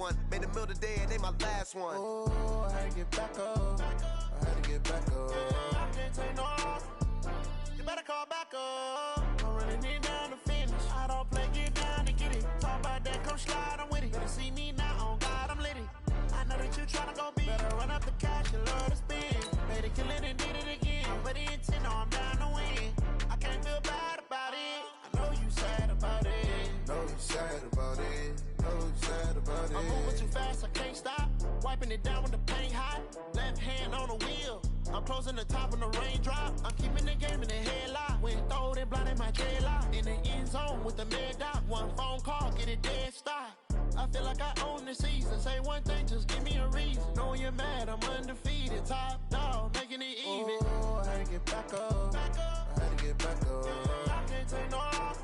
one. Made a meal today and they my last one. Oh, I had to get back up. I had to get back up. I can't take no loss. You better call back up. I'm running it down to finish. I don't play, get down to get it. Talk about that, come slide, I'm with it. Better see me now, on God, I'm litty. I know that you tryna go big. Better run up the cash, you love to spend. Made it, kill it, and did it again. But the intent, no, I'm down to win. I can't feel bad about it. I know you sad about it. Know you sad about it. Know you sad about it. I'm moving too fast, I can't stop. Wiping it down when the paint hot. Left hand on the wheel. I'm closing the top when the raindrop. I'm keeping the game in the headlock. When throwed and blinded my dreadlock. In the end zone with the mid dot. One phone call, get it dead stop. I feel like I own the season. Say one thing, just give me a reason. Knowing you're mad, I'm undefeated. Top dog, making it even. Oh, I had to get back up. I had to get back up. I can't take no loss.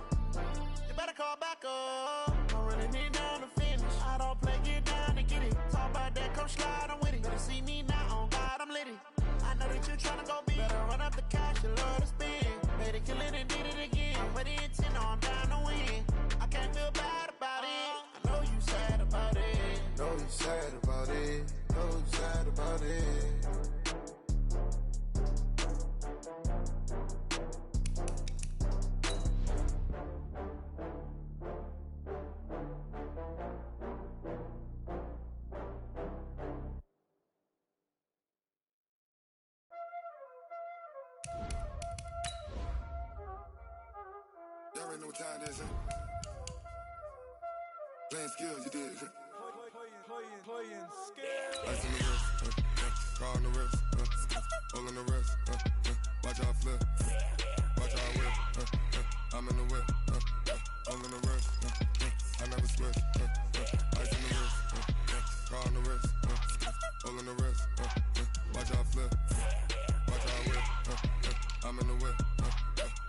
You better call back up. I'm running it down to finish. I don't play, get down to get it. Talk about that, come slide, I'm with it. Better see me now, on God, I'm litty. I know that you tryna go big. Better run up the cash, you love to spend. Made it, kill it, and did it again. But the intent, no, I'm down to win. I can't feel bad about it. I know you sad about it. Know you sad about it. Know you sad about it. Y'all already know what time it is, huh? Playing skills, you did. Playing skills. Ice on the wrist, car on the wrist, hole in the wrist, watch how I flip, watch how I whip, I'm in the whip, hole in the wrist, I never switch, ice on the wrist, car on the wrist, hole in the wrist, watch how I flip, watch how I whip, I'm in the whip,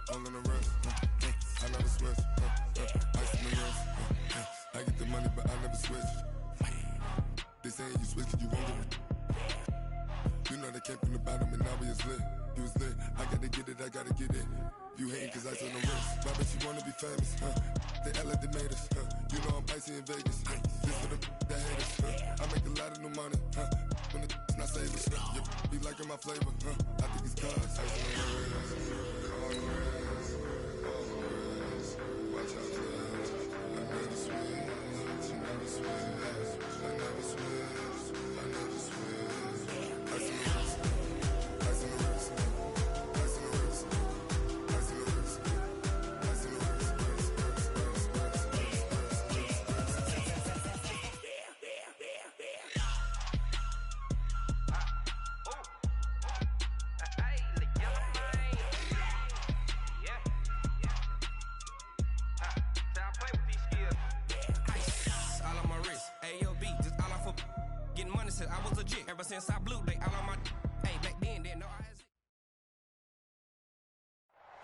hole in the wrist, I never switch, ice on the wrist, I get the money but I never switch. They saying you switch cause you won't get it. You know they came from the bottom and now we is lit. You was lit, I gotta get it, I gotta get it. You hating cause ice on the wrist. Why bet you wanna be famous, They act like they made us, You know I'm icy in Vegas, This for the that hate us, I make a lot of new money, When the not savers, You be liking my flavor, I think it's cause ice on the wrist, on the wrist, on the wrist. Watch out for that, I never switch, you never switch. I never switch, I never switch. Ice in the wrist, ice in the wrist, ice in the wrist, ice in the wrist, ice in the wrist, I was legit ever since I blew they all on my hey back then didn't know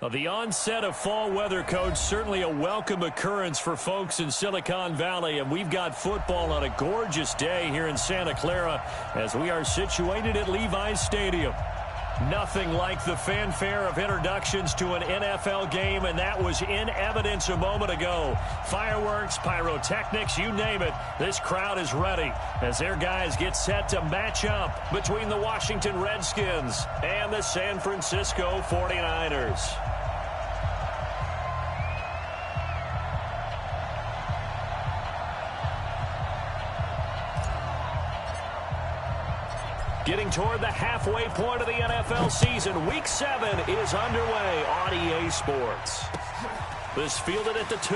I The onset of fall weather, Coach, certainly a welcome occurrence for folks in Silicon Valley, and we've got football on a gorgeous day here in Santa Clara as we are situated at Levi's Stadium. Nothing like the fanfare of introductions to an NFL game, and that was in evidence a moment ago. Fireworks, pyrotechnics, you name it. This crowd is ready as their guys get set to match up between the Washington Redskins and the San Francisco 49ers. Getting toward the halfway point of the NFL season, Week 7 is underway on EA Sports. This fielded at the 2.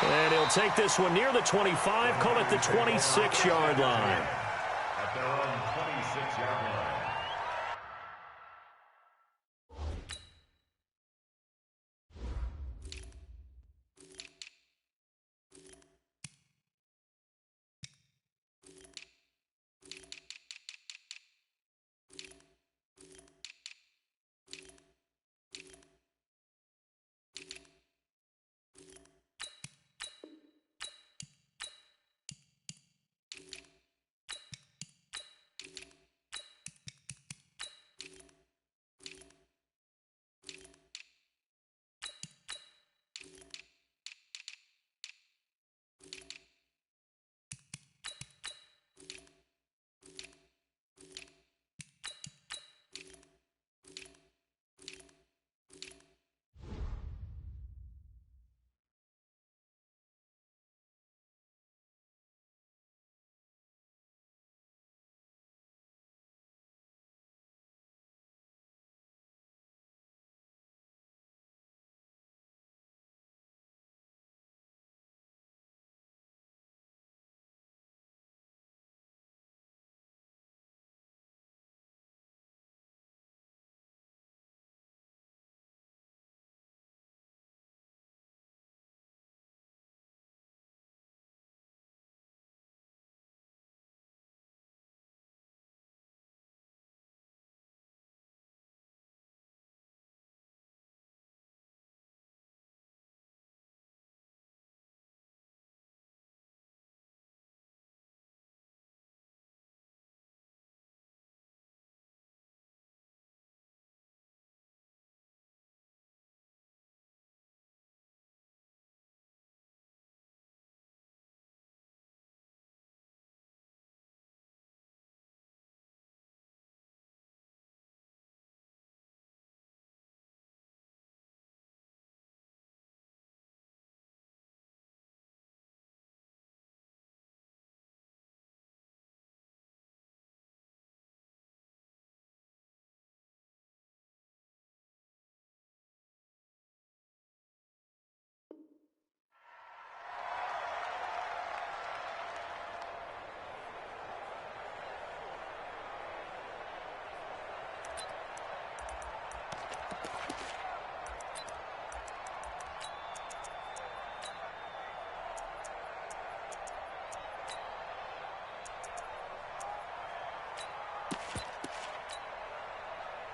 And he'll take this one near the 25, call it the 26-yard line. At their own 26-yard line.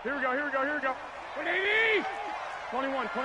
Here we go. 180. 21. 6.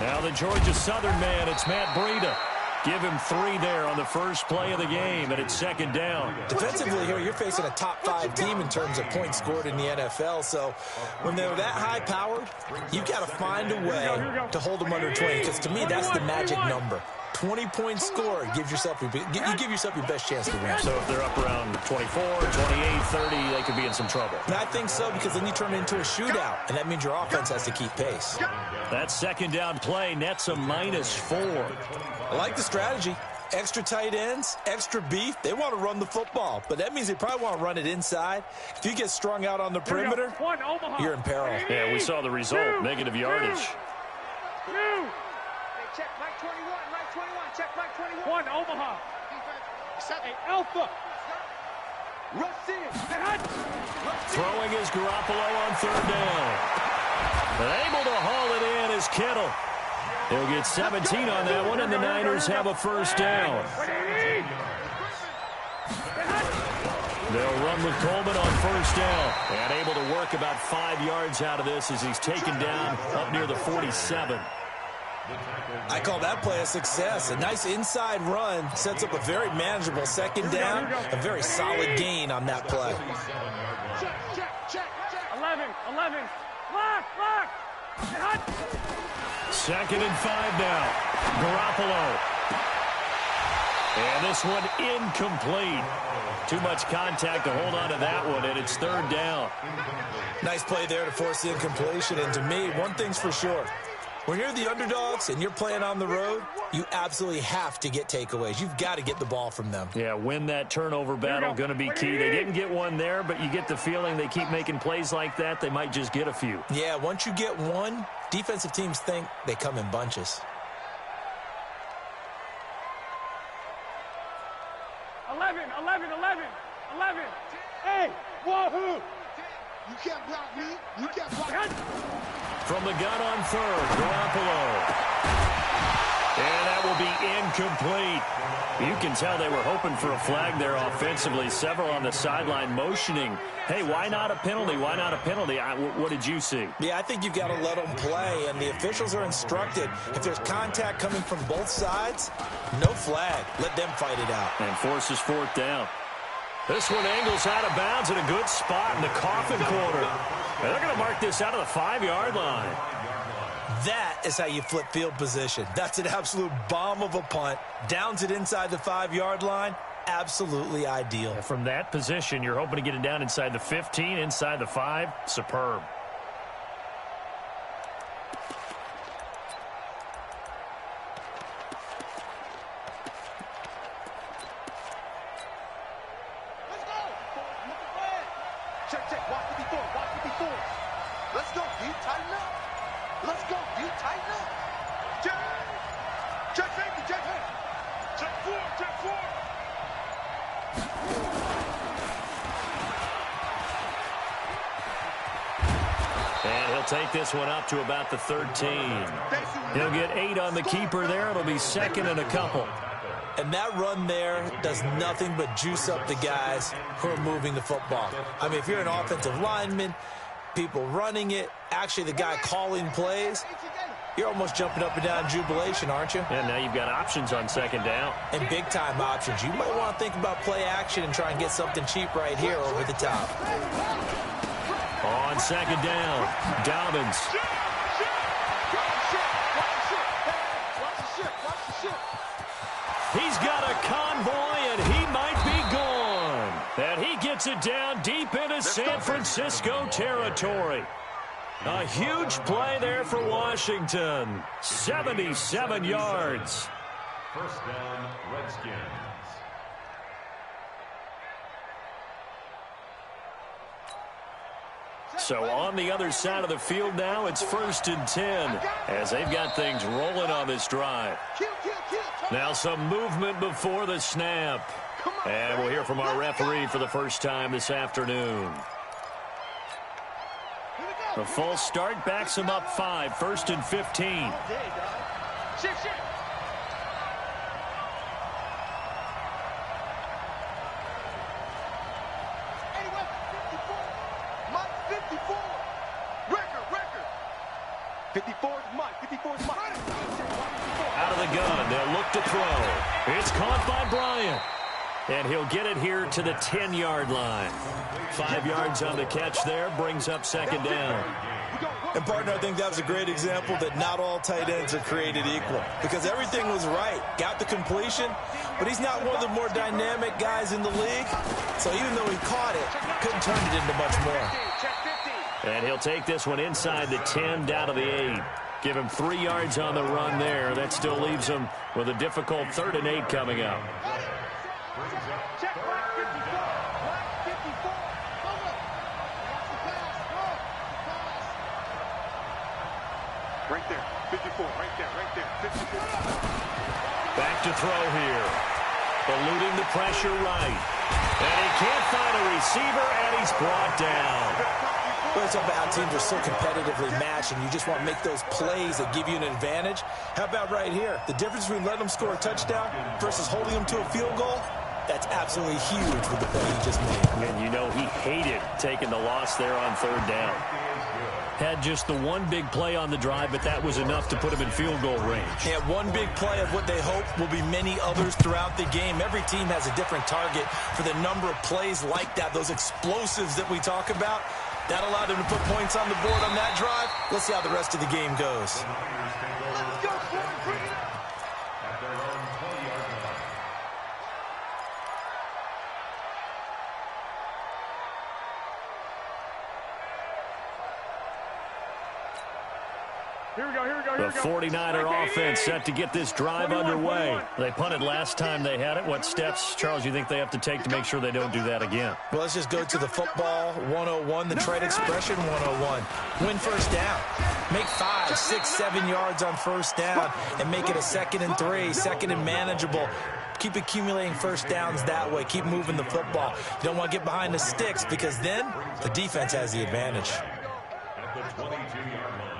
Now the Georgia Southern man, it's Matt Breida. Give him 3 there on the first play of the game, and it's second down. Defensively here, you're facing a top-5 team in terms of points scored in the NFL. So when they're that high-powered, you've got to find a way to hold them under 20. Because to me, that's the magic number. 20 points scored gives yourself you give yourself your best chance to win. So if they're up around 24, 28, 30, they could be in some trouble. And I think so, because then you turn it into a shootout, and that means your offense has to keep pace. That second down play nets a -4. I like the strategy. Extra tight ends, extra beef. They want to run the football, but that means they probably want to run it inside. If you get strung out on the perimeter, you're in peril. Yeah, we saw the result, negative yardage. Check Mike 21, Mike 21, check Mike 21. 1, Omaha. Hey, Alpha. Rush in. Throwing is Garoppolo on third down. And able to haul it in is Kittle. He'll get 17 on that one, and the Niners have a first down. They'll run with Coleman on first down. And able to work about 5 yards out of this as he's taken down up near the 47. I call that play a success. A nice inside run sets up a very manageable second down. A very solid gain on that play. Check. 11. Lock. Second and 5 now. Garoppolo. And this one incomplete. Too much contact to hold on to that one, and it's third down. Nice play there to force the incompletion. And to me, one thing's for sure. When you're the underdogs and you're playing on the road, you absolutely have to get takeaways. You've got to get the ball from them. Yeah, win that turnover battle, going to be key. They didn't get one there, but you get the feeling they keep making plays like that, they might just get a few. Yeah, once you get one, defensive teams think they come in bunches. 11. Hey, wahoo! You can't block me. You can't block me. From the gun on third, Garoppolo. And that will be incomplete. You can tell they were hoping for a flag there offensively. Several on the sideline motioning. Hey, why not a penalty? Why not a penalty? What did you see? Yeah, I think you've got to let them play, and the officials are instructed. If there's contact coming from both sides, no flag. Let them fight it out. And forces fourth down. This one angles out of bounds at a good spot in the coffin corner. And they're going to mark this out of the 5-yard line. That is how you flip field position. That's an absolute bomb of a punt. Downs it inside the 5-yard line. Absolutely ideal. From that position, you're hoping to get it down inside the 15, inside the 5. Superb. Check. Watch 54. Let's go. Do you tighten up? Let's go. Do you tighten up? Check safety. Check 4. And he'll take this one up to about the 13. He'll get 8 on the keeper there. It'll be second and a couple. And that run there does nothing but juice up the guys who are moving the football. I mean, if you're an offensive lineman, people running it, actually the guy calling plays, you're almost jumping up and down in jubilation, aren't you? And now you've got options on second down. And big-time options. You might want to think about play action and try and get something cheap right here over the top. On second down, Dobbins. He's got a convoy, and he might be gone. And he gets it down deep into San Francisco territory. A huge play there for Washington. 77 yards. First down, Redskins. So on the other side of the field now, it's 1st and 10 as they've got things rolling on this drive. Now some movement before the snap. And we'll hear from our referee for the first time this afternoon. The false start backs him up 5, 1st and 15. 54's mine. 54's mine. Out of the gun, they'll look to throw. It's caught by Bryant. And he'll get it here to the 10-yard line. 5 yards on the catch there, brings up second down. And, partner, I think that was a great example that not all tight ends are created equal. Because everything was right. Got the completion, but he's not one of the more dynamic guys in the league. So even though he caught it, couldn't turn it into much more. And he'll take this one inside the 10, down to the 8. Give him 3 yards on the run there. That still leaves him with a difficult 3rd and 8 coming up. Check black 54. Black 54. Right there. 54. Right there. 54. Back to throw here. Eluding the pressure right. And he can't find a receiver, and he's brought down. Well, it's about how teams are so competitively matched, and you just want to make those plays that give you an advantage. How about right here? The difference between letting them score a touchdown versus holding them to a field goal, that's absolutely huge with the play he just made. And you know he hated taking the loss there on 3rd down. Had just the one big play on the drive, but that was enough to put him in field goal range. Yeah, one big play of what they hope will be many others throughout the game. Every team has a different target for the number of plays like that, those explosives that we talk about. That allowed them to put points on the board on that drive. Let's see how the rest of the game goes. Let's go, Ford. Bring it up. At their own 20-yard line. Here we go. The 49er offense set to get this drive underway. They punted last time they had it. What steps, Charles, you think they have to take to make sure they don't do that again? Well, let's just go to the football 101, the trade expression 101. Win first down. Make 5, 6, 7 yards on first down and make it a 2nd and 3, 2nd and manageable. Keep accumulating first downs that way. Keep moving the football. You don't want to get behind the sticks because then the defense has the advantage. At the 22-yard line.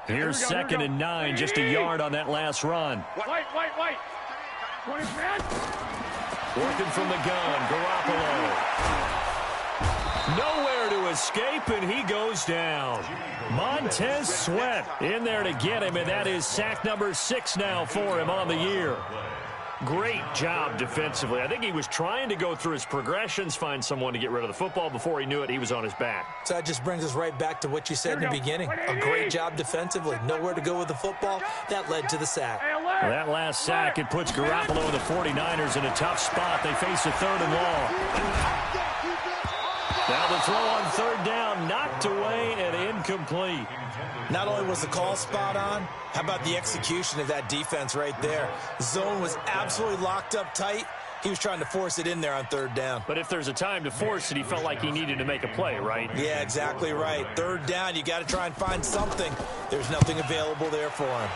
Here's 2nd and 9, just a yard on that last run. White. 20 man. Working from the gun, Garoppolo. Nowhere to escape, and he goes down. Montez Sweat in there to get him, and that is sack number 6 now for him on the year. Great job defensively. I think he was trying to go through his progressions, find someone to get rid of the football. Before he knew it, he was on his back. So that just brings us right back to what you said in the beginning. A great job defensively. Nowhere to go with the football. That led to the sack. That last sack, it puts Garoppolo and the 49ers in a tough spot. They face a 3rd and long. Now the throw on 3rd down, knocked away and incomplete. Not only was the call spot on, how about the execution of that defense right there? The zone was absolutely locked up tight. He was trying to force it in there on 3rd down. But if there's a time to force it, he felt like he needed to make a play, right? Yeah, exactly right. 3rd down, you got to try and find something. There's nothing available there for him.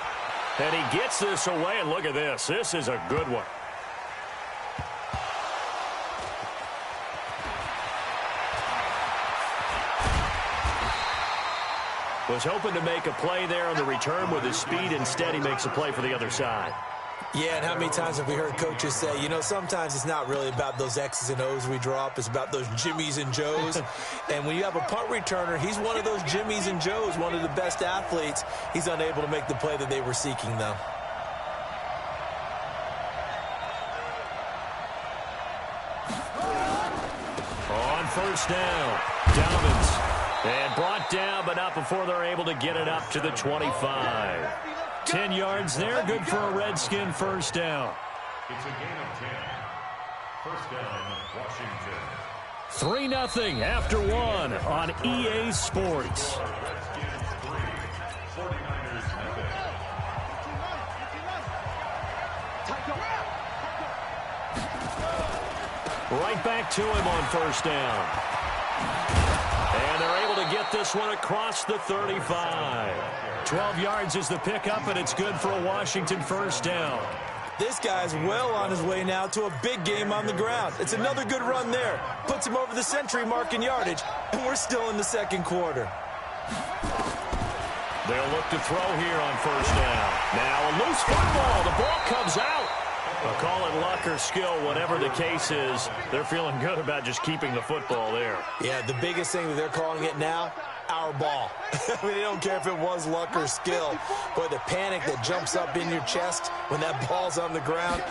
And he gets this away, and look at this. This is a good one. Was hoping to make a play there on the return with his speed. Instead, he makes a play for the other side. Yeah, and how many times have we heard coaches say, you know, sometimes it's not really about those X's and O's we draw up. It's about those Jimmies and Joes. And when you have a punt returner, he's one of those Jimmies and Joes, one of the best athletes. He's unable to make the play that they were seeking, though. On 1st down, Dobbins. And brought down, but not before they're able to get it up to the 25. 10 yards there, good for a Redskin 1st down. It's a gain of 10. 1st down, Washington. 3-0 after 1 on EA Sports. Redskins 3, 49ers nothing. Right back to him on 1st down. And they're able to get this one across the 35. 12 yards is the pickup, and it's good for a Washington 1st down. This guy's well on his way now to a big game on the ground. It's another good run there. Puts him over the century mark in yardage, and we're still in the 2nd quarter. They'll look to throw here on 1st down. Now a loose football. The ball comes out. Well, call it luck or skill, whatever the case is, they're feeling good about just keeping the football there. Yeah, the biggest thing that they're calling it now, our ball. I mean, they don't care if it was luck or skill, but the panic that jumps up in your chest when that ball's on the ground,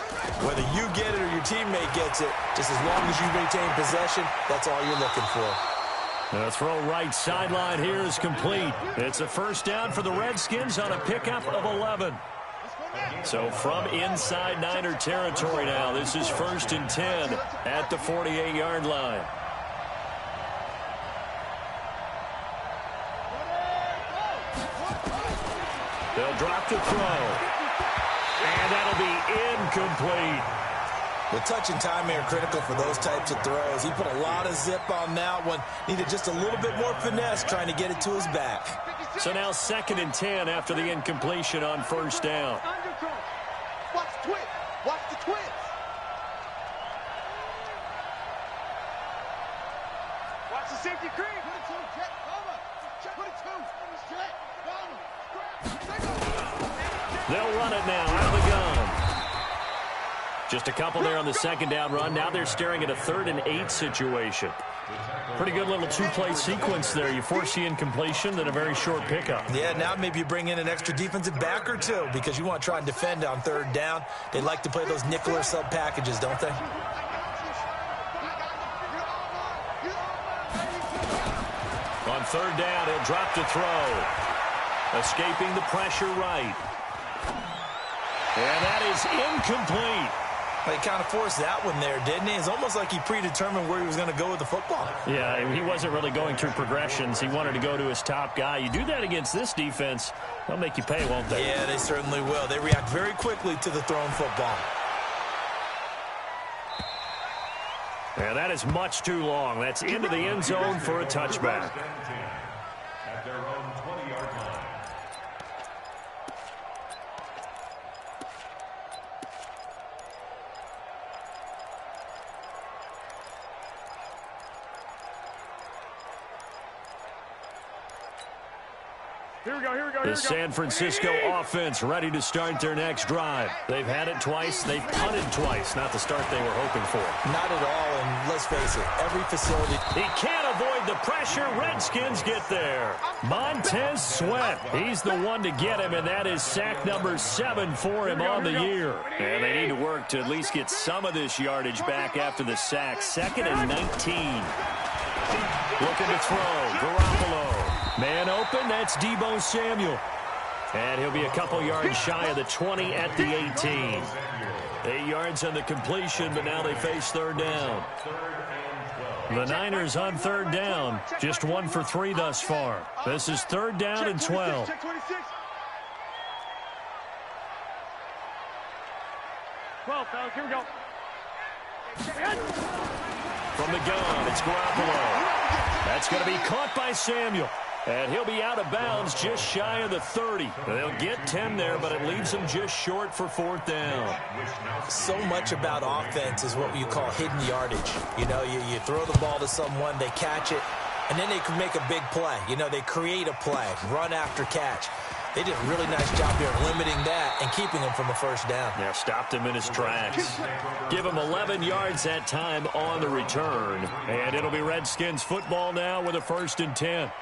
whether you get it or your teammate gets it, just as long as you maintain possession, that's all you're looking for. The throw right sideline here is complete. It's a first down for the Redskins on a pickup of 11. So from inside Niner territory now, this is 1st and 10 at the 48-yard line. They'll drop the throw. And that'll be incomplete. The touch and timing are critical for those types of throws. He put a lot of zip on that one. Needed just a little bit more finesse trying to get it to his back. So now 2nd and 10 after the incompletion on first down. Watch the twist. Watch the twist. Watch the safety creep. They'll run it now out of the gun. Just a couple there on the 2nd down run. Now they're staring at a 3rd and 8 situation. Pretty good little two-play sequence there. You force the incompletion, then a very short pickup. Yeah, now maybe you bring in an extra defensive back or two because you want to try and defend on 3rd down. They like to play those nickel or sub packages, don't they? On 3rd down, he'll drop to throw. Escaping the pressure right. And that is incomplete. Well, he kind of forced that one there, didn't he? It's almost like he predetermined where he was going to go with the football. Yeah, he wasn't really going through progressions. He wanted to go to his top guy. You do that against this defense, they'll make you pay, won't they? Yeah, they certainly will. They react very quickly to the thrown football. Yeah, that is much too long. That's into the end zone for a touchback. At their own 20-yard line. Here we go, here we go, here we The go. San Francisco offense ready to start their next drive. They've had it twice. They've punted twice. Not the start they were hoping for. Not at all, and let's face it, every facility... He can't avoid the pressure. Redskins get there. Montez Sweat. He's the one to get him, and that is sack number 7 for him on the year. And they need to work to at least get some of this yardage back after the sack. 2nd and 19. Looking to throw. Garoppolo. Man open, that's Deebo Samuel. And he'll be a couple yards shy of the 20 at the 18. 8 yards on the completion, but now they face 3rd down. The Niners on 3rd down, just 1 for 3 thus far. This is 3rd down and 12. Check 26. 12, fellas, here we go. From the gun, it's Garoppolo. That's going to be caught by Samuel. And he'll be out of bounds just shy of the 30. They'll get 10 there, but it leaves them just short for 4th down. So much about offense is what you call hidden yardage. You know, you throw the ball to someone, they catch it, and then they can make a big play. You know, they create a play, run after catch. They did a really nice job here limiting that and keeping him from a 1st down. Yeah, stopped him in his tracks. Give him 11 yards that time on the return. And it'll be Redskins football now with a 1st and 10.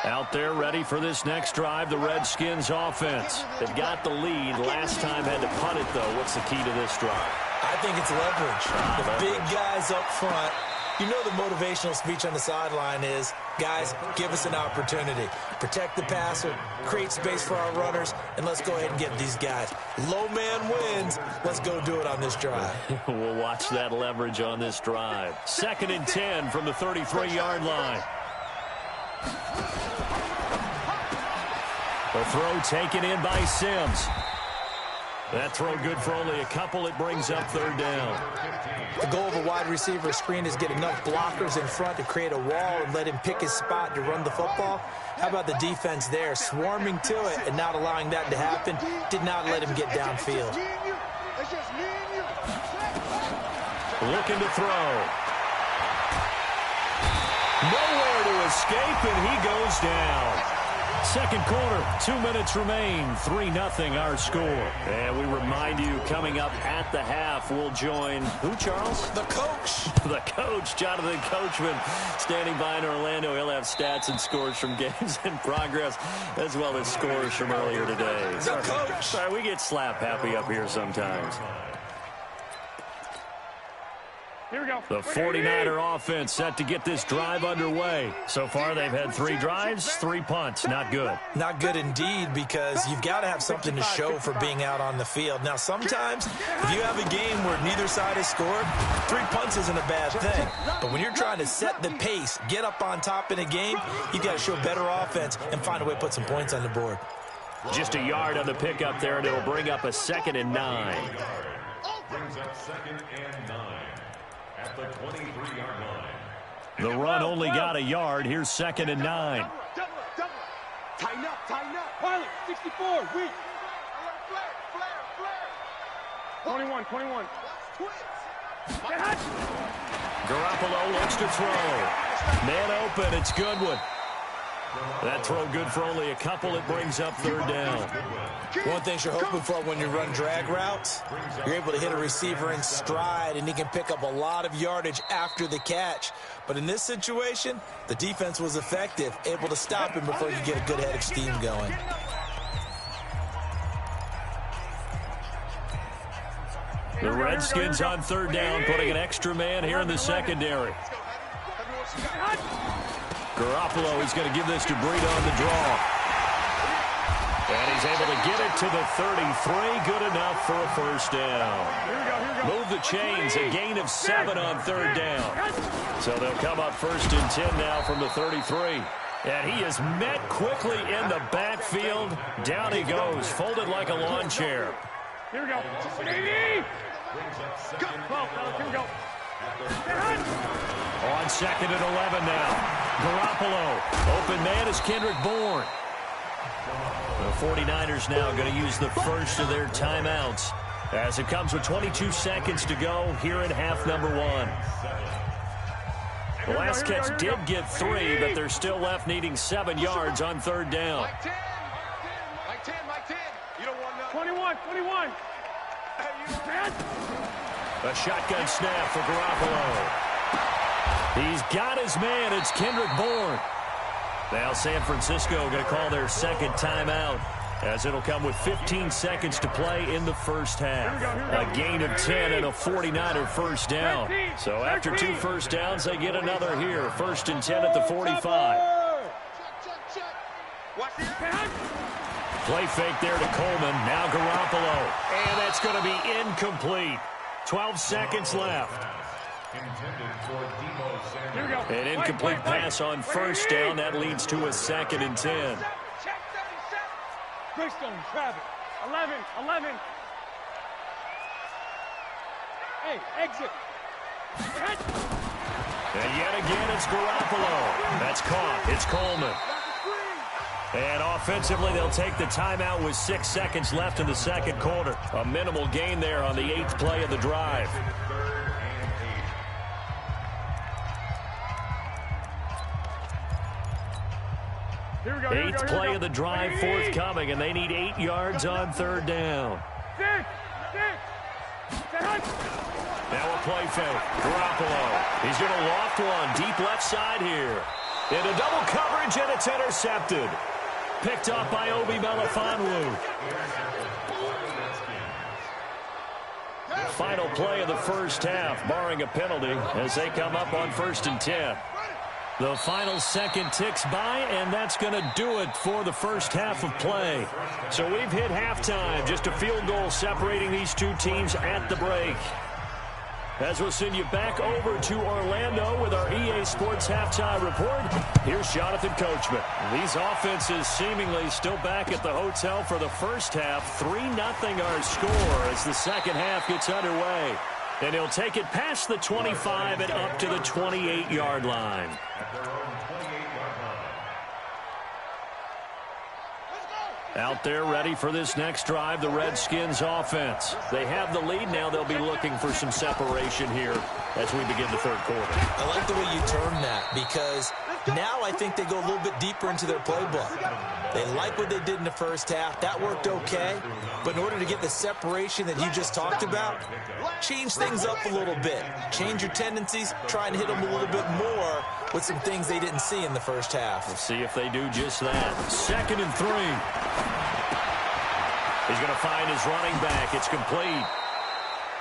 Out there ready for this next drive, the Redskins offense. They've got the lead. Last time had to punt it, though. What's the key to this drive? I think it's leverage. The big guys up front. You know the motivational speech on the sideline is, guys, give us an opportunity. Protect the passer, create space for our runners, and let's go ahead and get these guys. Low man wins. Let's go do it on this drive. We'll watch that leverage on this drive. 2nd and 10 from the 33-yard line. The throw taken in by Sims. That throw good for only a couple. It brings up 3rd down. The goal of a wide receiver screen is get enough blockers in front to create a wall and let him pick his spot to run the football. How about the defense there, swarming to it and not allowing that to happen? Did not let him get downfield. Looking to throw. Nowhere to escape, and he goes down. Second quarter, 2 minutes remain, 3-0 our score. And we remind you, coming up at the half, we'll join, who, Charles? The coach. The coach, Jonathan Coachman, standing by in Orlando. He'll have stats and scores from games in progress, as well as scores from earlier today. The coach. Sorry, we get slap happy up here sometimes. Here we go. The 49er offense set to get this drive underway. So far, they've had 3 drives, 3 punts. Not good. Not good indeed, because you've got to have something to show for being out on the field. Now, sometimes, if you have a game where neither side has scored, 3 punts isn't a bad thing. But when you're trying to set the pace, get up on top in a game, you've got to show better offense and find a way to put some points on the board. Just a yard on the pickup there, and it'll bring up a 2nd and 9. Brings up 2nd and 9. At the 23-yard line. The run only got a yard. Here's 2nd and 9. Double up. Tighten up. Pilot, 64, weak. 21. Garoppolo looks to throw. Man open. It's Goodwin. That throw good for only a couple. It brings up 3rd down. One thing you're hoping for when you run drag routes, you're able to hit a receiver in stride, and he can pick up a lot of yardage after the catch. But in this situation, the defense was effective, able to stop him before you get a good head of steam going. The Redskins on 3rd down, putting an extra man here in the secondary. Garoppolo is going to give this to Breida on the draw. And he's able to get it to the 33. Good enough for a 1st down. Move the chains. A gain of 7 on 3rd down. So they'll come up 1st and 10 now from the 33. And he is met quickly in the backfield. Down he goes, folded like a lawn chair. Here we go. 80. Well, here we go. On 2nd and 11 now. Garoppolo. Open man is Kendrick Bourne. The 49ers now going to use the first of their timeouts as it comes with 22 seconds to go here in half number 1. The last catch did get 3, but they're still left needing 7 yards on 3rd down. Mike 10. You don't want nothing. 21. A shotgun snap for Garoppolo. He's got his man. It's Kendrick Bourne. Now San Francisco going to call their 2nd timeout as it'll come with 15 seconds to play in the 1st half. A gain of 10 and a 49er 1st down. So after 2 first downs, they get another here. 1st and 10 at the 45. Play fake there to Coleman. Now Garoppolo. And that's going to be incomplete. 12 seconds left. An incomplete pass on 1st down. That leads to a 2nd and 10. Greystone, Travis. 11. Hey, exit. And yet again, it's Garoppolo. That's caught. It's Coleman. And offensively, they'll take the timeout with 6 seconds left in the 2nd quarter. A minimal gain there on the 8th play of the drive. Eighth play of the drive forthcoming, and they need 8 yards on 3rd down. Now a play fake. Garoppolo. He's going to loft one deep left side here. Into double coverage, and it's intercepted. Picked up by Obi Melifonwu. Final play of the 1st half, barring a penalty, as they come up on 1st and 10. The final second ticks by, and that's going to do it for the 1st half of play. So we've hit halftime, just a field goal separating these 2 teams at the break. As we'll send you back over to Orlando with our EA Sports Halftime Report, here's Jonathan Coachman. These offenses seemingly still back at the hotel for the 1st half. 3-0 our score as the 2nd half gets underway. And he'll take it past the 25 and up to the 28-yard line. At their own 28-yard line. Out there ready for this next drive, the Redskins offense. They have the lead. Now they'll be looking for some separation here as we begin the third quarter. I like the way you term that because now I think they go a little bit deeper into their playbook. They like what they did in the first half. That worked okay. But in order to get the separation that you just talked about, change things up a little bit. Change your tendencies. Try and hit them a little bit more with some things they didn't see in the first half. We'll see if they do just that. 2nd and 3. He's going to find his running back. It's complete.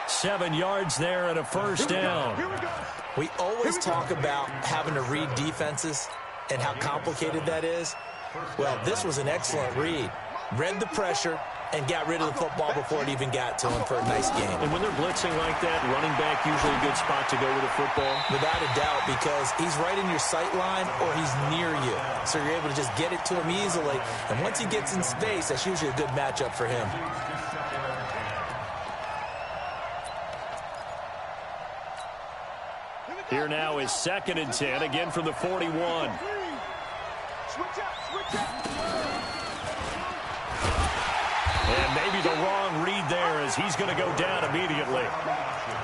7 yards there and a first down. We always talk about having to read defenses and how complicated that is. Well, this was an excellent read. Read the pressure and got rid of the football before it even got to him for a nice game. And when they're blitzing like that, running back usually a good spot to go with the football? Without a doubt, because he's right in your sight line or he's near you. So you're able to just get it to him easily. And once he gets in space, that's usually a good matchup for him. Here now is 2nd and 10, again from the 41. And maybe the wrong read there as he's going to go down immediately.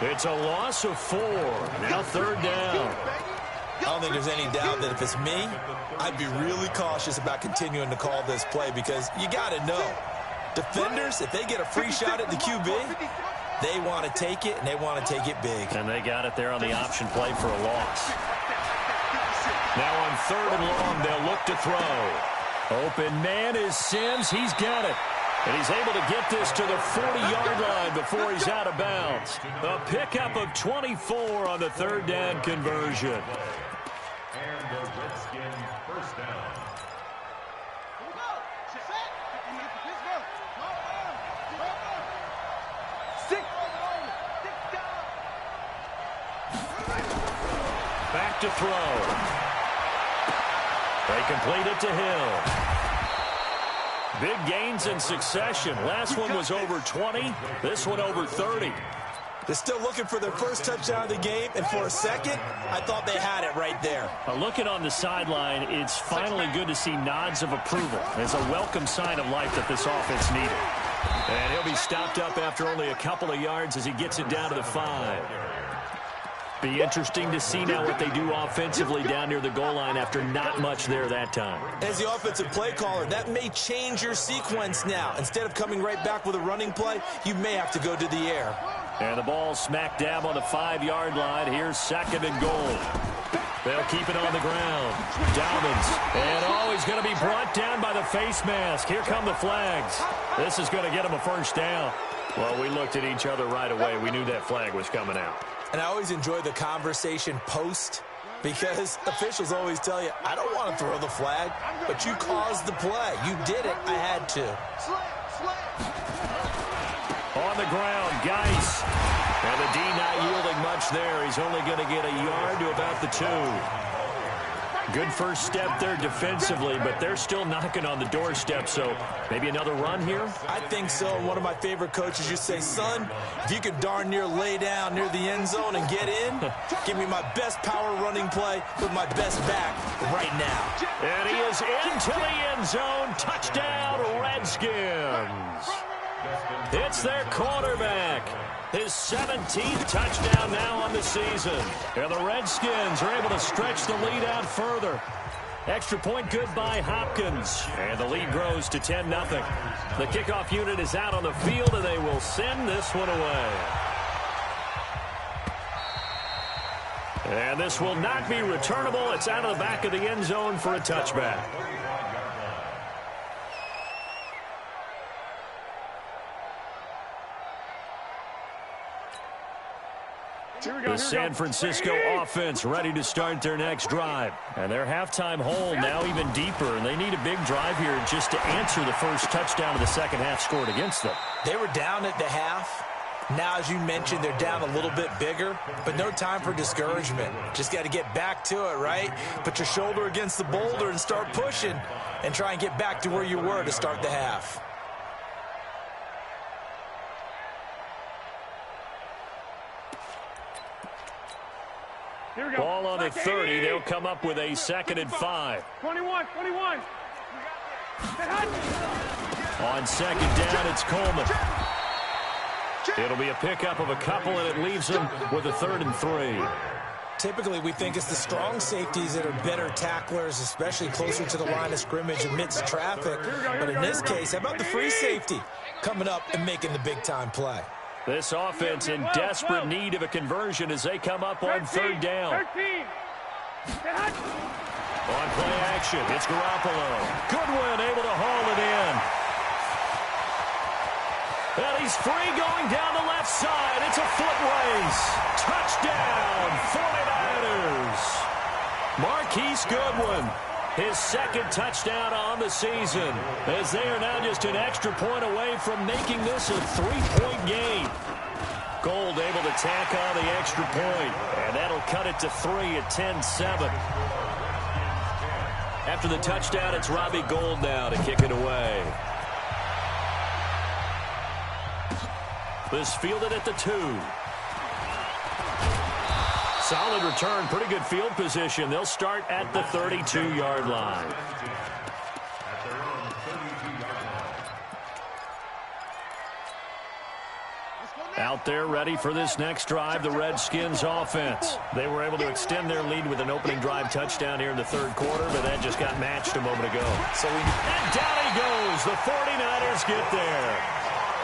It's a loss of 4. Now 3rd down. I don't think there's any doubt that if it's me, I'd be really cautious about continuing to call this play because you got to know. Defenders, if they get a free shot at the QB, they want to take it, and they want to take it big. And they got it there on the option play for a loss. Now on 3rd and long, they'll look to throw. Open man is Sims. He's got it. And he's able to get this to the 40-yard line before he's out of bounds. A pickup of 24 on the 3rd down conversion. And the Redskins first down. Back to throw. They complete it to Hill. Big gains in succession. Last one was over 20. This one over 30. They're still looking for their first touchdown of the game, and for a second, I thought they had it right there. Looking on the sideline, it's finally good to see nods of approval. It's a welcome sign of life that this offense needed. And he'll be stopped up after only a couple of yards as he gets it down to the 5. Be interesting to see now what they do offensively down near the goal line after not much there that time. As the offensive play caller, that may change your sequence now. Instead of coming right back with a running play, you may have to go to the air. And the ball smack dab on the 5-yard line. Here's 2nd and goal. They'll keep it on the ground. Dobbins. And he's going to be brought down by the face mask. Here come the flags. This is going to get him a first down. Well, we looked at each other right away. We knew that flag was coming out. And I always enjoy the conversation post because officials always tell you, I don't want to throw the flag, but you caused the play. You did it. I had to. On the ground, Geis. And the D not yielding much there. He's only going to get a yard to about the 2. Good first step there defensively, but they're still knocking on the doorstep, so maybe another run here? I think so. One of my favorite coaches used to say, son, if you could darn near lay down near the end zone and get in, give me my best power running play with my best back right now. And he is into the end zone. Touchdown, Redskins. It's their quarterback. His 17th touchdown now on the season. And the Redskins are able to stretch the lead out further. Extra point good by Hopkins. And the lead grows to 10-0. The kickoff unit is out on the field, and they will send this one away. And this will not be returnable. It's out of the back of the end zone for a touchback. The San Francisco offense ready to start their next drive. And their halftime hole now even deeper, and they need a big drive here just to answer the first touchdown of the second half scored against them. They were down at the half. Now, as you mentioned, they're down a little bit bigger, but no time for discouragement. Just got to get back to it, right? Put your shoulder against the boulder and start pushing and try and get back to where you were to start the half. Ball on the 30. They'll come up with a 2nd and 5. 21. On second down, it's Coleman. It'll be a pickup of a couple, and it leaves them with a 3rd and 3. Typically, we think it's the strong safeties that are better tacklers, especially closer to the line of scrimmage amidst traffic. But in this case, how about the free safety coming up and making the big-time play? This offense in desperate need of a conversion as they come up on 3rd down. On play action, it's Garoppolo. Goodwin able to haul it in. And he's free going down the left side. It's a foot race. Touchdown, 49ers. Marquise Goodwin, his 2nd touchdown on the season, as they are now just an extra point away from making this a 3-point game. Gold able to tack on the extra point, and that'll cut it to 3 at 10-7. After the touchdown, it's Robbie Gould now to kick it away. This fielded at the 2. Solid return, pretty good field position. They'll start at the 32-yard line. Out there ready for this next drive, the Redskins offense. They were able to extend their lead with an opening drive touchdown here in the 3rd quarter, but that just got matched a moment ago. And down he goes. The 49ers get there.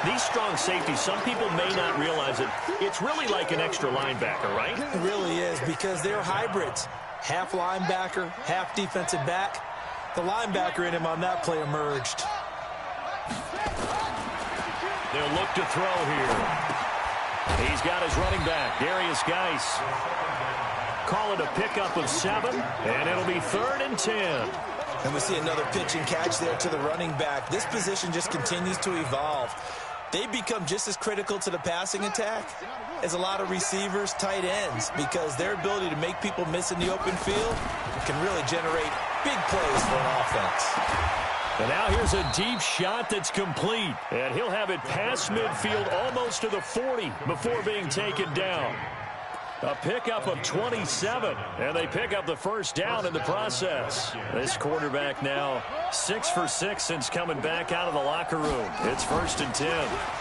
These strong safeties, some people may not realize it. It's really like an extra linebacker, right? It really is, because they're hybrids. Half linebacker, half defensive back. The linebacker in him on that play emerged. They'll look to throw here. He's got his running back, Darius Geis. Call it a pickup of 7, and it'll be 3rd and 10. And we see another pitch and catch there to the running back. This position just continues to evolve. They become just as critical to the passing attack as a lot of receivers, tight ends, because their ability to make people miss in the open field can really generate big plays for an offense. And now here's a deep shot that's complete. And he'll have it past midfield almost to the 40 before being taken down. A pickup of 27, and they pick up the 1st down in the process. This quarterback now 6 for 6 since coming back out of the locker room. It's 1st and 10.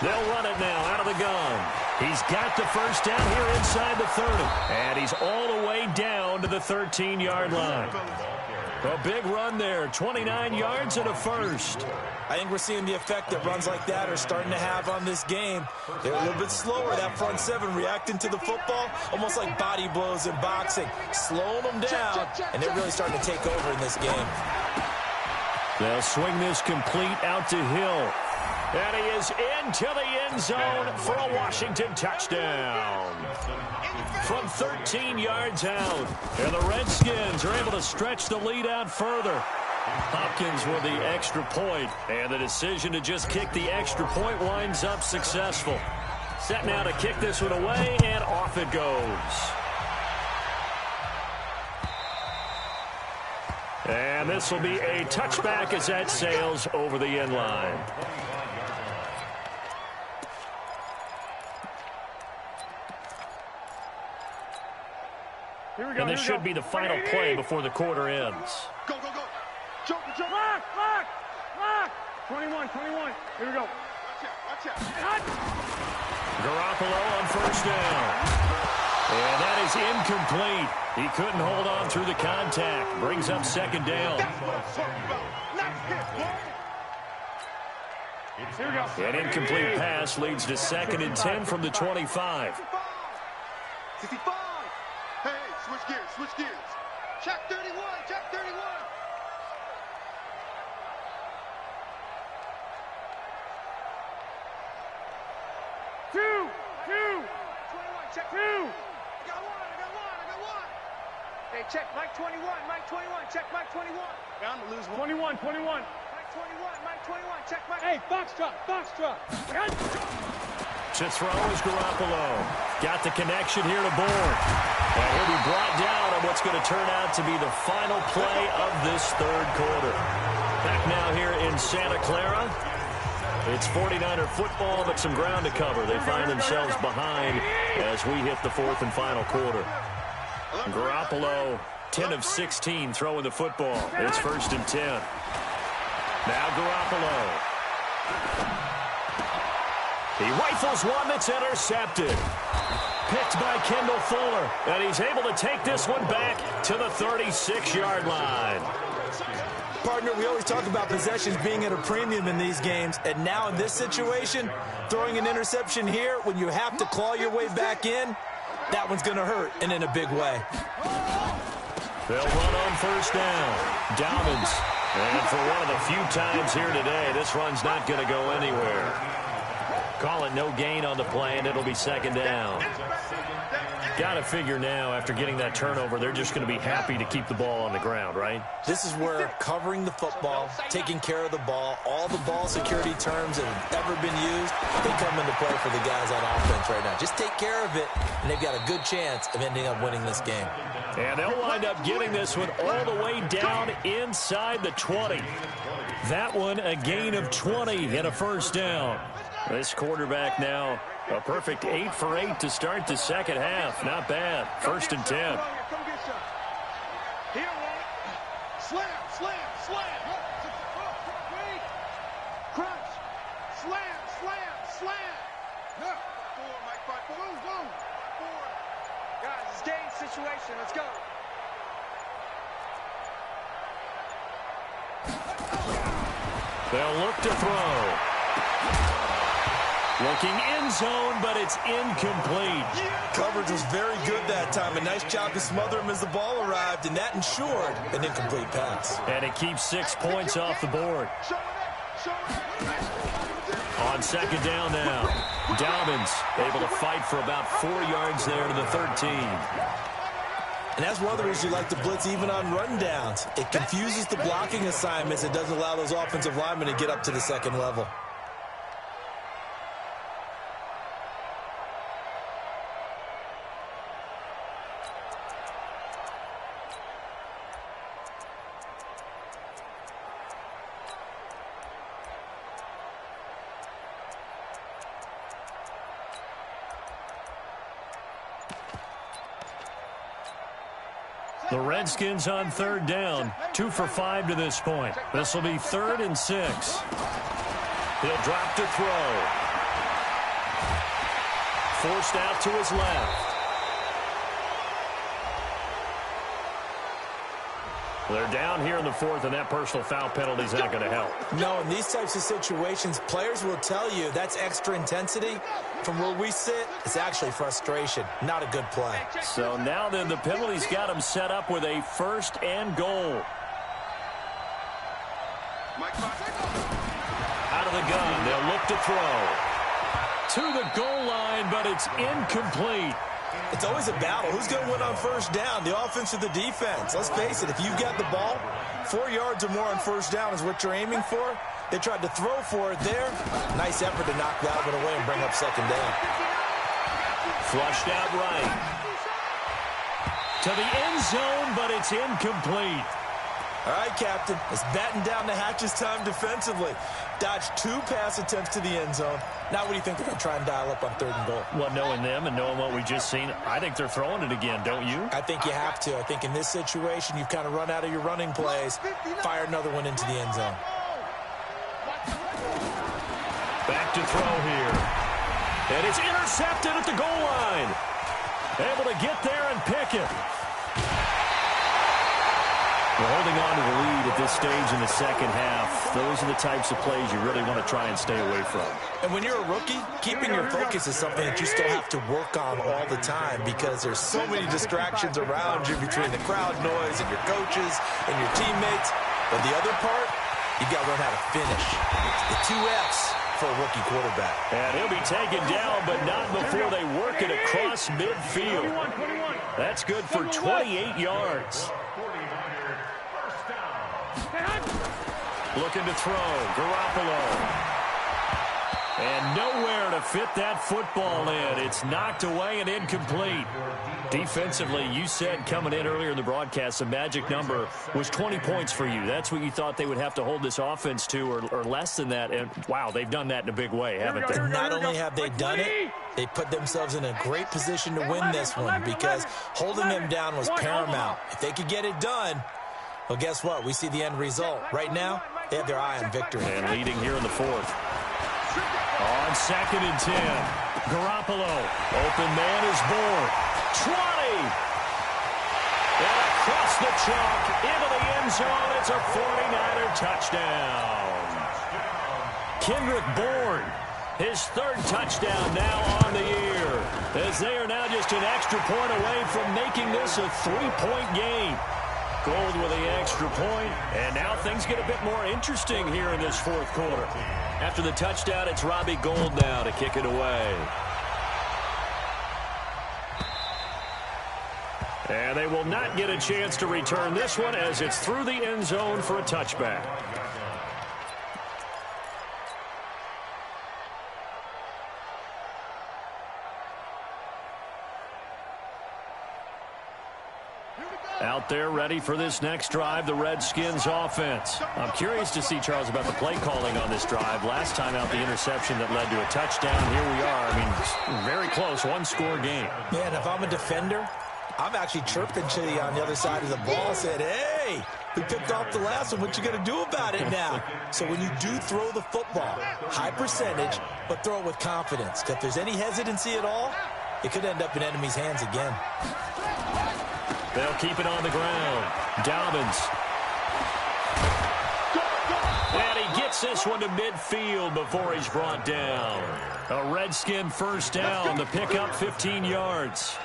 They'll run it now out of the gun. He's got the 1st down here inside the 30, and he's all the way down to the 13-yard line. A big run there, 29 yards and a 1st. I think we're seeing the effect that runs like that are starting to have on this game. They're a little bit slower, that front 7, reacting to the football, almost like body blows in boxing, slowing them down, and they're really starting to take over in this game. They'll swing this complete out to Hill. And he is into the end zone for a Washington touchdown. From 13 yards out. And the Redskins are able to stretch the lead out further. Hopkins with the extra point. And the decision to just kick the extra point winds up successful. Set now to kick this one away, and off it goes. And this will be a touchback as that sails over the end line. And this should be the final play before the quarter ends. Go, go, go. Jump, jump. Lock, lock, lock. 21, 21. Here we go. Watch out, watch out. Garoppolo on 1st down. And that is incomplete. He couldn't hold on through the contact. Brings up 2nd down. Here we go. An incomplete pass leads to 2nd and 10 from the 25. 65. Hey, switch gears, switch gears. Check 31, check 31. Two. 21, check 2. I got one. Hey, check Mike 21, check Mike 21. Bound to lose one. 21. Mike 21, check Mike. Hey, Foxtrot. To throw is Garoppolo. Got the connection here to Bourne. And he'll be brought down on what's going to turn out to be the final play of this 3rd quarter. Back now here in Santa Clara. It's 49er football, but some ground to cover. They find themselves behind as we hit the 4th and final quarter. Garoppolo, 10 of 16 throwing the football. It's 1st and 10. Now Garoppolo. He rifles one that's intercepted. Picked by Kendall Fuller. And he's able to take this one back to the 36-yard line. Partner, we always talk about possessions being at a premium in these games. And now in this situation, throwing an interception here when you have to claw your way back in, that one's going to hurt, and in a big way. They'll run on first down. Dobbins. And for one of the few times here today, this run's not going to go anywhere. Call it no gain on the play, and it'll be second down. Got to figure now, after getting that turnover, they're just going to be happy to keep the ball on the ground, right? This is where covering the football, taking care of the ball, all the ball security terms that have ever been used, they come into play for the guys on offense right now. Just take care of it, and they've got a good chance of ending up winning this game. And they'll wind up getting this one all the way down inside the 20. That one a gain of 20 and a first down. This quarterback now a perfect 8 for 8 to start the second half. Not bad. First and 10. Slam, slam, slam. Crunch. Slam, slam, slam. Four, Mike, five. Boom. Four. Guys, it's game situation. Let's go. They'll look to throw. Looking end zone, but it's incomplete. Coverage was very good that time. A nice job to smother him as the ball arrived, and that ensured an incomplete pass. And it keeps 6 points off the board. On second down now, Dobbins able to fight for about 4 yards there to the 13. And that's one of the reasons you like to blitz even on rundowns. It confuses the blocking assignments. It doesn't allow those offensive linemen to get up to the second level. The Redskins on third down, 2 for 5 to this point. This will be 3rd and 6. He'll drop to throw. Forced out to his left. They're down here in the 4th, and that personal foul penalty is not going to help. No, in these types of situations, players will tell you that's extra intensity. From where we sit, it's actually frustration. Not a good play. So now then, the penalty's got him set up with a 1st and goal. Out of the gun, they'll look to throw. To the goal line, but it's incomplete. It's always a battle. Who's going to win on first down, the offense or the defense? Let's face it, if you've got the ball, 4 yards or more on first down is what you're aiming for. They tried to throw for it there. Nice effort to knock that one away and bring up second down. Flushed out right. To the end zone, but it's incomplete. All right, Captain, it's batten down the hatches time defensively. Dodged 2 pass attempts to the end zone. Now what do you think they're going to try and dial up on 3rd and goal? Well, knowing them and knowing what we just seen, I think they're throwing it again, don't you? I think you have to. I think in this situation, you've kind of run out of your running plays. Fire another one into the end zone. Back to throw here. And it's intercepted at the goal line. Able to get there and pick it. We're holding on to the lead at this stage in the second half. Those are the types of plays you really want to try and stay away from. And when you're a rookie, keeping your focus is something that you still have to work on all the time because there's so many distractions around you between the crowd noise and your coaches and your teammates. But the other part, you got to learn how to finish. The 2 F's for a rookie quarterback. And he'll be taken down, but not before they work it across midfield. That's good for 28 yards. Looking to throw, Garoppolo. And nowhere to fit that football in. It's knocked away and incomplete. Defensively, you said coming in earlier in the broadcast, the magic number was 20 points for you. That's what you thought they would have to hold this offense to or less than that. And, wow, they've done that in a big way, haven't they? And not only have they done it, they put themselves in a great position to win this one because holding them down was paramount. If they could get it done, well, guess what? We see the end result. Right now, they have their eye on victory. And leading here in the 4th. 2nd and 10. Garoppolo. Open man is Bourne. 20. And across the chalk into the end zone. It's a 49er touchdown. Kendrick Bourne, his 3rd touchdown now on the year, as they are now just an extra point away from making this a 3-point game. Gold with the extra point, and now things get a bit more interesting here in this 4th quarter. After the touchdown, it's Robbie Gould now to kick it away. And they will not get a chance to return this one as it's through the end zone for a touchback. Out there ready for this next drive, the Redskins offense. I'm curious to see, Charles, about the play calling on this drive. Last time out, the interception that led to a touchdown. Here we are. I mean, very close, 1-score game. Man, if I'm a defender, I'm actually chirping Chili on the other side of the ball, said, hey, we picked off the last one. What you going to do about it now? So when you do throw the football, high percentage, but throw it with confidence. If there's any hesitancy at all, it could end up in enemy's hands again. They'll keep it on the ground. Dobbins. And he gets this one to midfield before he's brought down. A Redskin first down. The pickup 15 yards.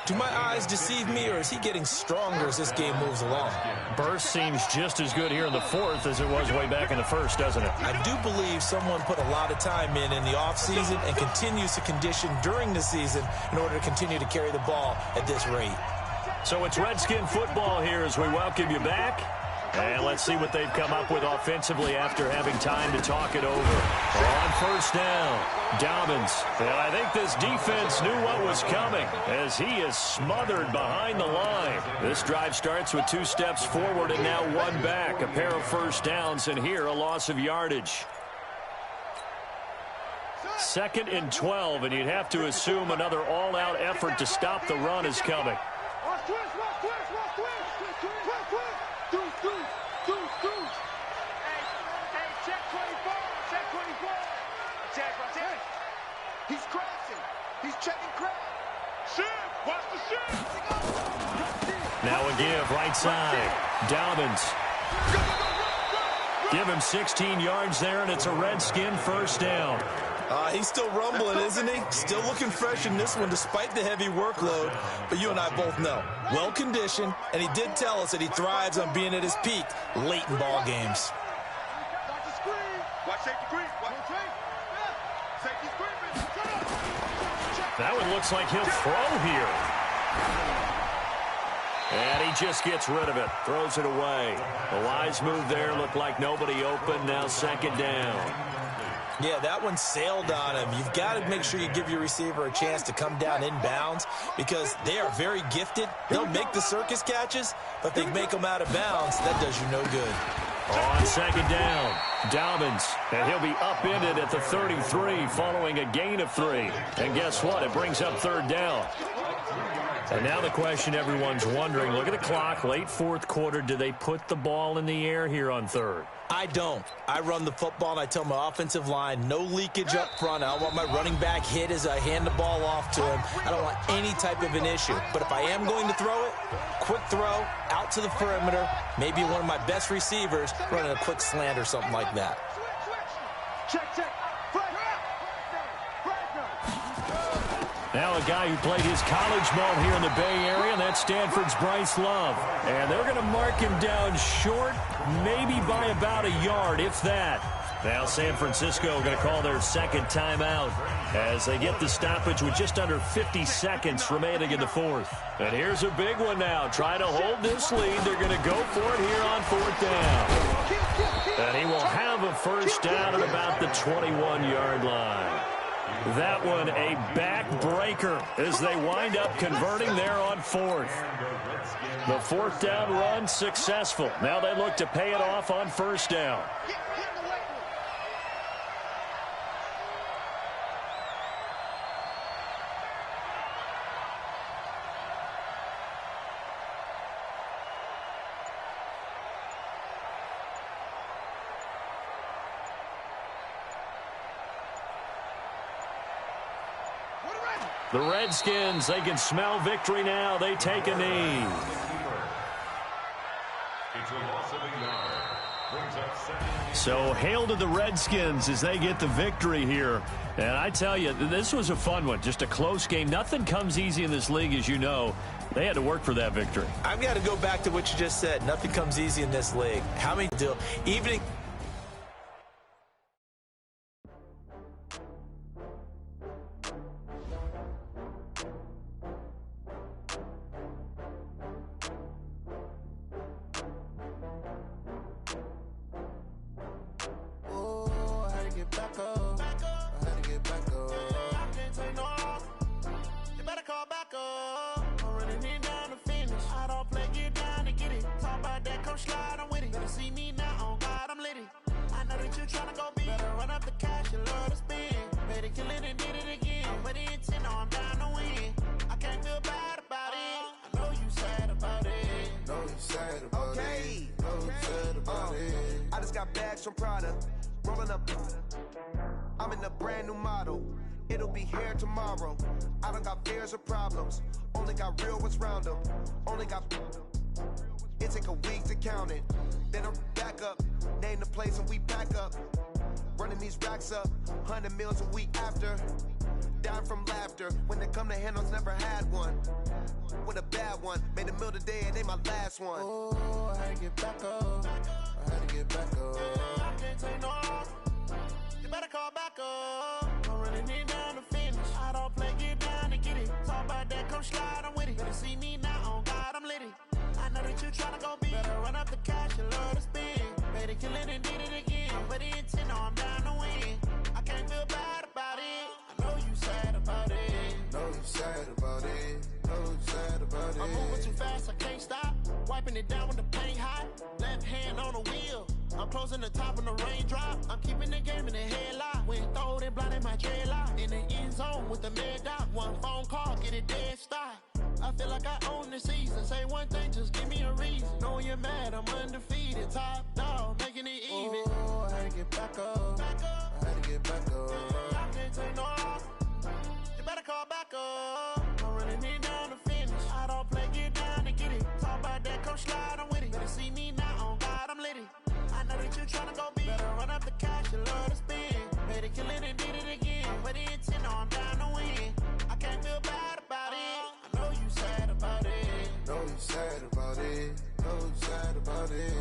Do my eyes deceive me, or is he getting stronger as this game moves along? Burst seems just as good here in the 4th as it was way back in the 1st, doesn't it? I do believe someone put a lot of time in the offseason and continues to condition during the season in order to continue to carry the ball at this rate. So it's Redskin football here as we welcome you back. And let's see what they've come up with offensively after having time to talk it over. On first down, Dobbins. And I think this defense knew what was coming as he is smothered behind the line. This drive starts with 2 steps forward and now 1 back. A pair of first downs, and here a loss of yardage. 2nd and 12, and you'd have to assume another all-out effort to stop the run is coming. He's crossing. He's checking crowd. Shift. Watch the shift. Now a give right side. Dobbins. Give him 16 yards there, and it's a Redskin first down. He's still rumbling, isn't he? Still looking fresh in this one despite the heavy workload. But you and I both know, well-conditioned, and he did tell us that he thrives on being at his peak late in ball games. Watch safety creep. Safety creeping. That one looks like he'll throw here. And he just gets rid of it. Throws it away. A wise move there. Looked like nobody open. Now 2nd down. Yeah, that one sailed on him. You've got to make sure you give your receiver a chance to come down inbounds because they are very gifted. They'll make the circus catches, but they make them out of bounds. That does you no good. On 2nd down, Dobbins, and he'll be upended at the 33 following a gain of 3. And guess what? It brings up 3rd down. And now the question everyone's wondering, look at the clock, late 4th quarter, do they put the ball in the air here on 3rd? I don't. I run the football, and I tell my offensive line, no leakage up front. I don't want my running back hit as I hand the ball off to him. I don't want any type of an issue. But if I am going to throw it, quick throw, out to the perimeter, maybe one of my best receivers running a quick slant or something like that. Check. Now a guy who played his college ball here in the Bay Area, and that's Stanford's Bryce Love. And they're going to mark him down short, maybe by about a yard, if that. Now San Francisco going to call their 2nd timeout as they get the stoppage with just under 50 seconds remaining in the 4th. And here's a big one now. Try to hold this lead. They're going to go for it here on 4th down. And he will have a first down at about the 21-yard line. That one a backbreaker as they wind up converting there on 4th. The 4th down run successful. Now they look to pay it off on 1st down. The Redskins, they can smell victory now. They take a knee. It's a loss of a yard. Brings up second. So hail to the Redskins as they get the victory here. And I tell you, this was a fun one. Just a close game. Nothing comes easy in this league, as you know. They had to work for that victory. I've got to go back to what you just said. Nothing comes easy in this league. How many do? Even... I just got bags from Prada, rolling up. I'm in a brand new model. It'll be here tomorrow. I don't got fears or problems. Only got real ones round them. Only got. It take a week to count it. Then I'm back up. Name the place and we pack up. Running these racks up. 100 meals a week after. Down from laughter. When they come to handles, never had one. With a bad one. Made a meal today and they my last one. Oh, I had to get back up. I had to get back up. I can't take no loss. You better call back up. I'm running it down to finish. I don't play, get down and get it. Talk about that, come slide, I'm with it. Better see me now, on God, I'm litty. I know that you tryna go big. Better run up the cash and love to spend. Made it, kill it, and did it again. But the intent, no, I'm down to win. I can't feel bad about it. I know you sad about it. Know you sad about it. Know you sad about it. I'm moving too fast, I can't stop. Wiping it down when the paint hot. Left hand on the wheel. I'm closing the top when the raindrop. I'm keeping the game in the headlock. When throwed and blinded my dreadlock. In the end zone with the mad dot. One phone call, get it dead stop. I feel like I own the season. Say one thing, just give me a reason. Knowing you're mad, I'm undefeated. Top dog, making it even. Oh, I had to get back up. I had to get back up. I can't take no loss. You better call back up. I'm running it down to finish. I don't play, get down and get it. Talk about that, come slide, I'm with it. Better see me now, on God, I'm litty. I know that you tryna go big. Better run up the cash and love to spend. Made it, kill it, and did it again. But the intent, no, I'm down to win. I can't feel bad about it. I know you sad about it. Know you sad about it. Know you sad about it.